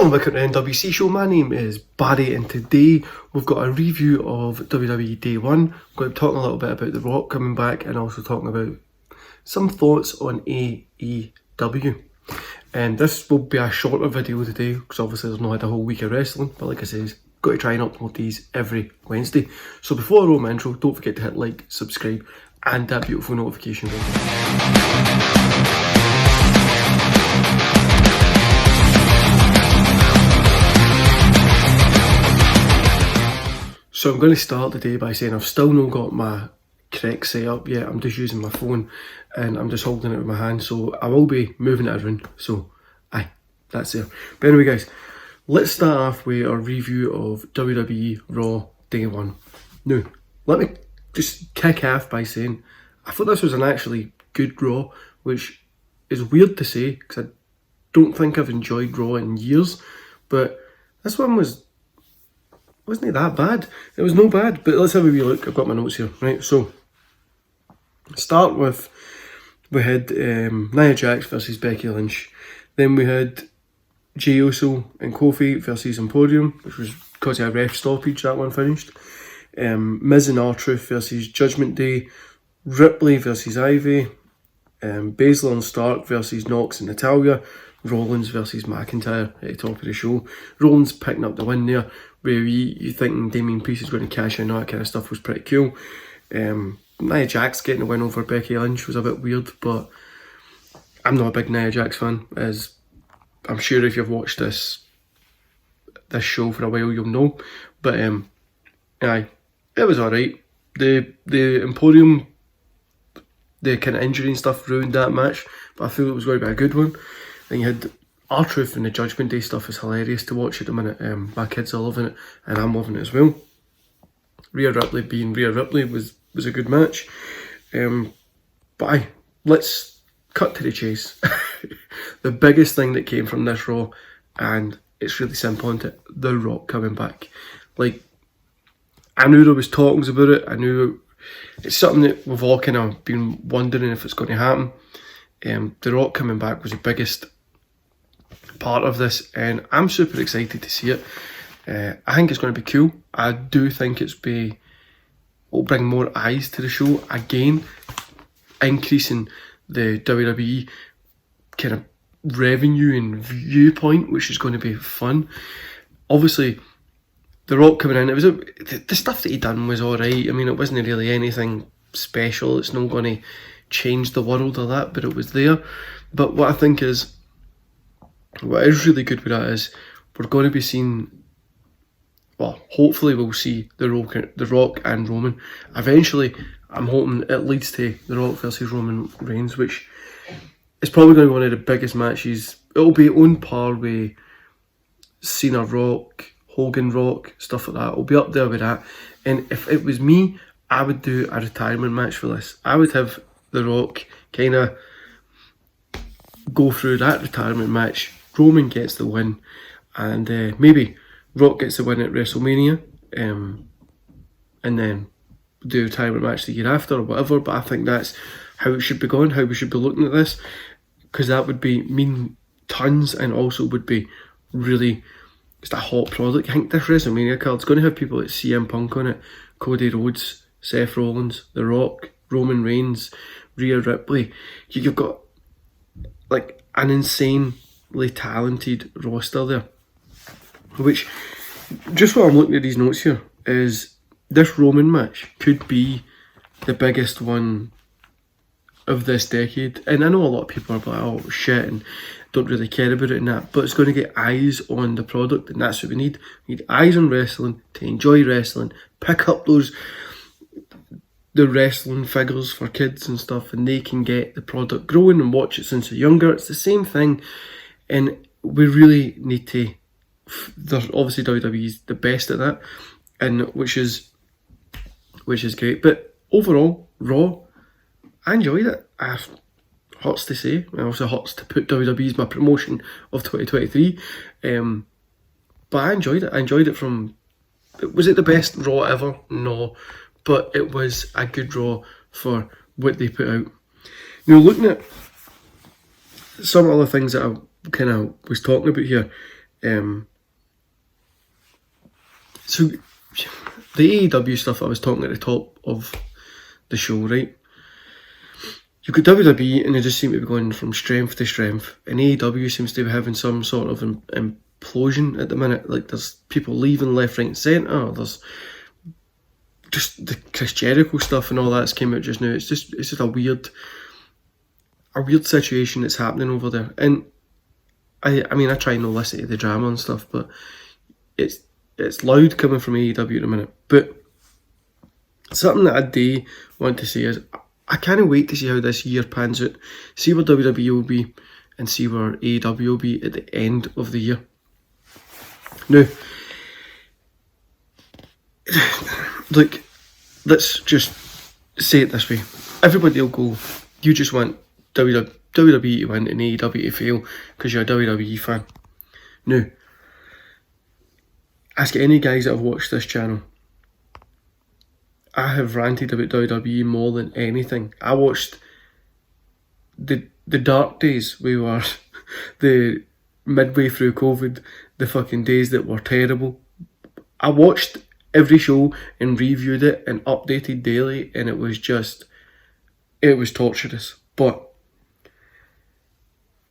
Welcome back to the NWC show. My name is Barry and today we've got a review of WWE Day 1. We're going to be talking a little bit about The Rock coming back and also talking about some thoughts on AEW. And this will be a shorter video today because obviously there's not had a whole week of wrestling, but like I said, got to try and upload these every Wednesday. So before I roll my intro, don't forget to hit like, subscribe and that beautiful notification bell. So I'm going to start the day by saying I've still not got my correct setup yet. I'm just using my phone and I'm just holding it with my hand, so I will be moving it around. So aye, that's there. But anyway guys, let's start off with our review of WWE Raw Day 1. Now, let me just kick off by saying I thought this was an actually good Raw, which is weird to say because I don't think I've enjoyed Raw in years, but this one wasn't it that bad? It was no bad, but let's have a wee look. I've got my notes here, right? So, start with, we had Nia Jax versus Becky Lynch. Then we had Jey Uso and Kofi versus Emporium, which was because of a ref stoppage, that one finished. Miz and R-Truth versus Judgment Day. Ripley versus Ivy. Baszler and Stark versus Knox and Natalya. Rollins versus McIntyre at the top of the show. Rollins picking up the win there, where you thinking Damien Priest is going to cash in, all that kind of stuff was pretty cool. Nia Jax getting the win over Becky Lynch was a bit weird, but I'm not a big Nia Jax fan, as I'm sure if you've watched this show for a while you'll know. But aye, it was alright. The Emporium, the kind of injury and stuff ruined that match, but I feel it was going to be a good one. Then you had R-Truth and the Judgment Day stuff is hilarious to watch at the minute. My kids are loving it and I'm loving it as well. Rhea Ripley being Rhea Ripley was a good match. But aye, let's cut to the chase. The biggest thing that came from this Raw, and it's really simple, isn't it? The Rock coming back. Like, I knew there was talkings about it. I knew it's something that we've all kind of been wondering if it's going to happen. The Rock coming back was the biggest part of this and I'm super excited to see it. I think it's going to be cool. I do think will bring more eyes to the show again, increasing the WWE kind of revenue and viewpoint, which is going to be fun. Obviously The Rock coming in, the stuff that he done was alright. I mean, it wasn't really anything special. It's not going to change the world or that, but it was there. But what is really good with that is we're going to be seeing, well, hopefully we'll see The Rock and Roman. Eventually, I'm hoping it leads to The Rock versus Roman Reigns, which is probably going to be one of the biggest matches. It'll be on par with Cena Rock, Hogan Rock, stuff like that. It'll be up there with that. And if it was me, I would do a retirement match for this. I would have The Rock kind of go through that retirement match. Roman gets the win, and maybe Rock gets the win at WrestleMania, and then do a retirement match the year after or whatever. But I think that's how it should be going, how we should be looking at this, because that would mean tons, and also would be really just a hot product. I think this WrestleMania card's going to have people like CM Punk on it, Cody Rhodes, Seth Rollins, The Rock, Roman Reigns, Rhea Ripley. You've got like an insanely talented roster there, which, just while I'm looking at these notes here, is this Roman match could be the biggest one of this decade. And I know a lot of people are like, oh shit, and don't really care about it and that, but it's going to get eyes on the product, and that's what we need. We need eyes on wrestling to enjoy wrestling, pick up the wrestling figures for kids and stuff, and they can get the product growing and watch it since they're younger. It's the same thing, and we really need to. Obviously, WWE's the best at that, and which is great. But overall, Raw, I enjoyed it. Hurts to say, it also hurts to put WWE as my promotion of 2023. But I enjoyed it. I enjoyed it from. Was it the best Raw ever? No. But it was a good Raw for what they put out. Now, looking at some other things that I kind of was talking about here, So the AEW stuff I was talking at the top of the show, right? You've got WWE and they just seem to be going from strength to strength, and AEW seems to be having some sort of implosion at the minute. Like there's people leaving left, right and centre. There's just the Chris Jericho stuff and all that's came out just now. It's just a weird situation that's happening over there. And I mean I try and not listen to the drama and stuff, but it's loud coming from AEW at the minute. But something that I do want to say is I can't wait to see how this year pans out. See where WWE will be and see where AEW will be at the end of the year. Now, look, let's just say it this way. Everybody will go, you just want WWE to win and AEW to fail because you're a WWE fan. Now, ask any guys that have watched this channel. I have ranted about WWE more than anything. I watched the dark days we were, the midway through COVID, the fucking days that were terrible. I watched every show and reviewed it and updated daily, and it was torturous. But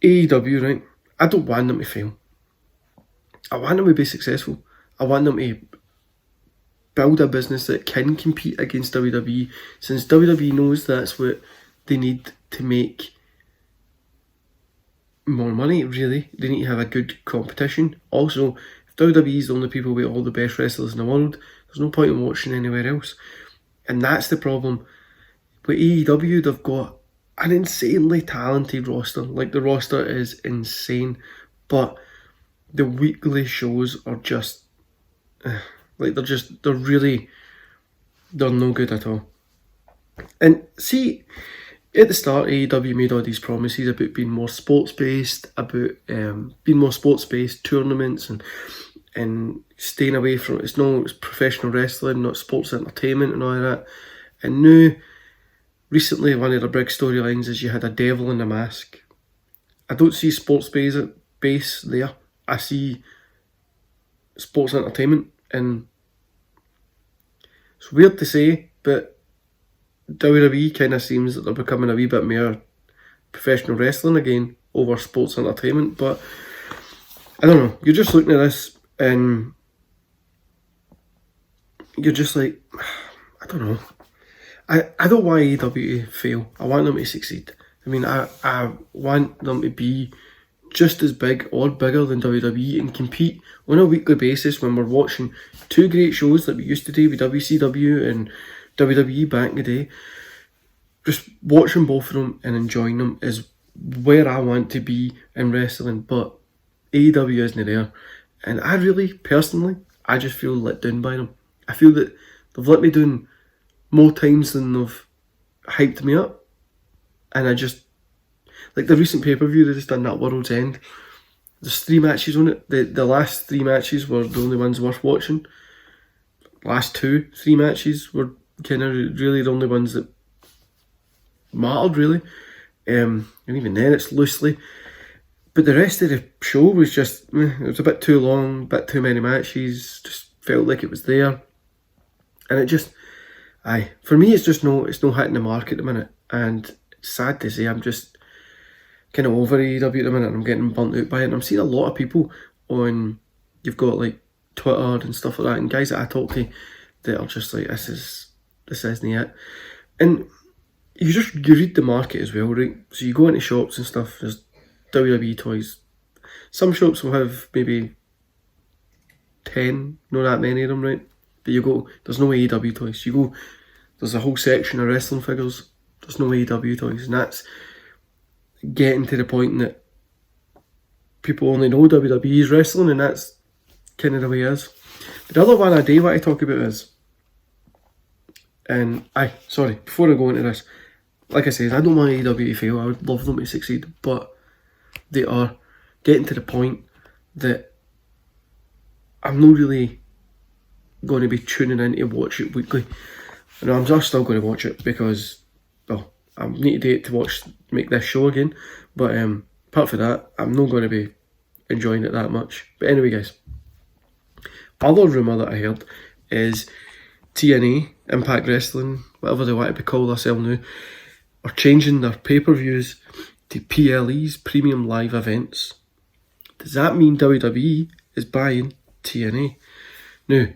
AEW, right, I don't want them to fail. I want them to be successful. I want them to build a business that can compete against WWE, since WWE knows that's what they need to make more money, really. They need to have a good competition. Also, if WWE is the only people with all the best wrestlers in the world, there's no point in watching anywhere else. And that's the problem. With AEW, they've got an insanely talented roster. Like, the roster is insane. But the weekly shows are just... they're no good at all. And see, at the start, AEW made all these promises about being more sports-based, about being more sports-based tournaments and staying away from it's professional wrestling, not sports entertainment and all of that. And now, recently, one of the big storylines is you had a devil in a mask. I don't see sports base there. I see sports entertainment, and it's weird to say, but WWE kind of seems that they're becoming a wee bit more professional wrestling again over sports entertainment. But I don't know, you're just looking at this and you're just like, I don't know. I don't want AEW to fail. I want them to succeed. I mean, I want them to be just as big or bigger than WWE and compete on a weekly basis when we're watching two great shows that we used to do with WCW and WWE back in the day. Just watching both of them and enjoying them is where I want to be in wrestling, but AEW isn't there. And I really, personally, I just feel let down by them. I feel that they've let me down more times than they've hyped me up. And I just, like the recent pay-per-view they just done, that World's End, there's 3 matches on it. The last 3 matches were the only ones worth watching. Last 3 matches were kind of really the only ones that mattered, really. And even then it's loosely. But the rest of the show was just, it was a bit too long, a bit too many matches, just felt like it was there. And it just, for me it's no hitting the mark at the minute. And it's sad to say, I'm just kind of over AEW at the minute. I'm getting burnt out by it. And I'm seeing a lot of people on, you've got like Twitter and stuff like that, and guys that I talk to that are just like, this isn't it. And you read the market as well, right? So you go into shops and stuff, there's WWE toys. Some shops will have maybe 10, not that many of them, right? But you go, there's no AEW toys. You go, there's a whole section of wrestling figures, there's no AEW toys. And that's getting to the point that people only know WWE's wrestling, and that's kind of the way it is. The other one I do want to talk about is, and before I go into this, like I said, I don't want AEW to fail. I would love them to succeed, but they are getting to the point that I'm not really going to be tuning in to watch it weekly. And I'm just still going to watch it because, well, I need to do it to make this show again. But apart from that, I'm not going to be enjoying it that much. But anyway, guys, other rumour that I heard is TNA, Impact Wrestling, whatever they want to be called themselves now, are changing their pay-per-views to PLEs, Premium Live Events. Does that mean WWE is buying TNA? Now,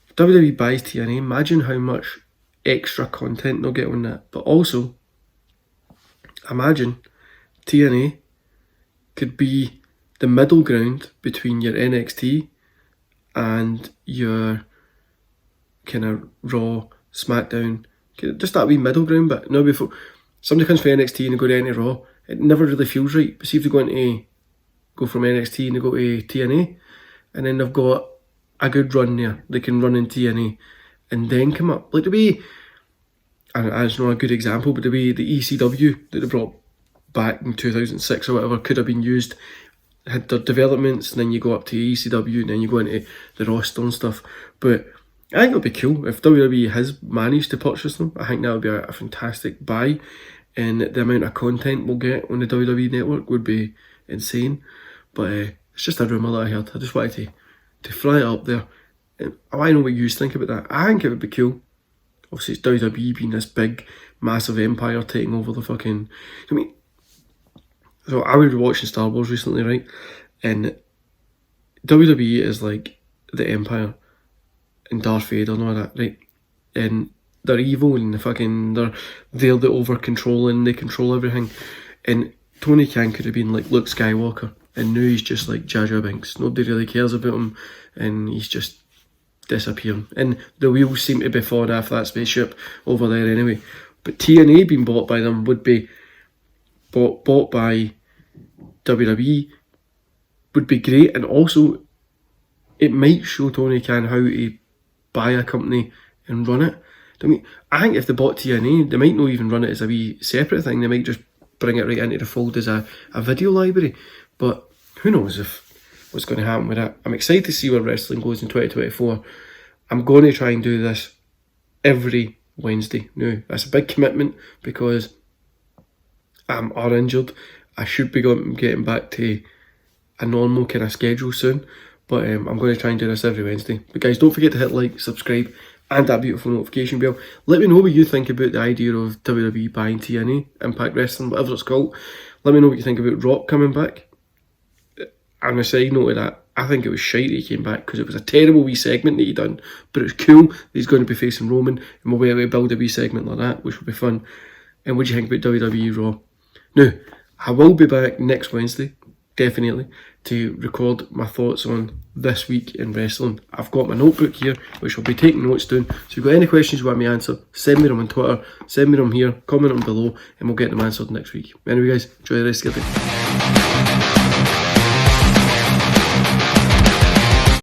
if WWE buys TNA, imagine how much extra content they'll get on that. But also, imagine TNA could be the middle ground between your NXT and your kind of Raw, SmackDown, just that wee middle ground. But no, before somebody comes from NXT and they go to Raw, it never really feels right. But see if they go from NXT and they go to TNA, and then they've got a good run there. They can run in TNA and then come up. Like the way, and it's not a good example, but the way the ECW that they brought back in 2006 or whatever could have been used, had their developments, and then you go up to ECW and then you go into the roster and stuff. But I think it would be cool if WWE has managed to purchase them. I think that would be a fantastic buy, and the amount of content we'll get on the WWE network would be insane. But it's just a rumour that I heard. I just wanted to fly it up there. And I know what you think about that. I think it would be cool. Obviously, it's WWE being this big, massive empire taking over the fucking... I mean, so I was watching Star Wars recently, right? And WWE is like the Empire and Darth Vader and all that, right? And they're evil and they're the over-controlling, they control everything. And Tony Khan could have been like Luke Skywalker, and now he's just like Jar Jar Binks. Nobody really cares about him, and he's just disappearing. And the wheels seem to be falling off that spaceship over there anyway. But TNA being bought by them would be bought by WWE would be great, and also it might show Tony Khan how to buy a company and run it. I mean, I think if they bought TNA, they might not even run it as a wee separate thing. They might just bring it right into the fold as a video library. But who knows what's going to happen with that. I'm excited to see where wrestling goes in 2024. I'm going to try and do this every Wednesday. Now, that's a big commitment because I'm injured. I should be getting back to a normal kind of schedule soon. But I'm going to try and do this every Wednesday. But guys, don't forget to hit like, subscribe, and that beautiful notification bell. Let me know what you think about the idea of WWE buying TNA, Impact Wrestling, whatever it's called. Let me know what you think about Rock coming back. And a side note of that, I think it was shite that he came back because it was a terrible wee segment that he done. But it's cool that he's going to be facing Roman, and we'll be able to build a wee segment like that, which will be fun. And what do you think about WWE Raw? Now, I will be back next Wednesday, definitely, to record my thoughts on this week in wrestling. I've got my notebook here, which I'll be taking notes down. So if you've got any questions you want me answered, send me them on Twitter, send me them here, comment them below, and we'll get them answered next week. Anyway guys, enjoy the rest of your day.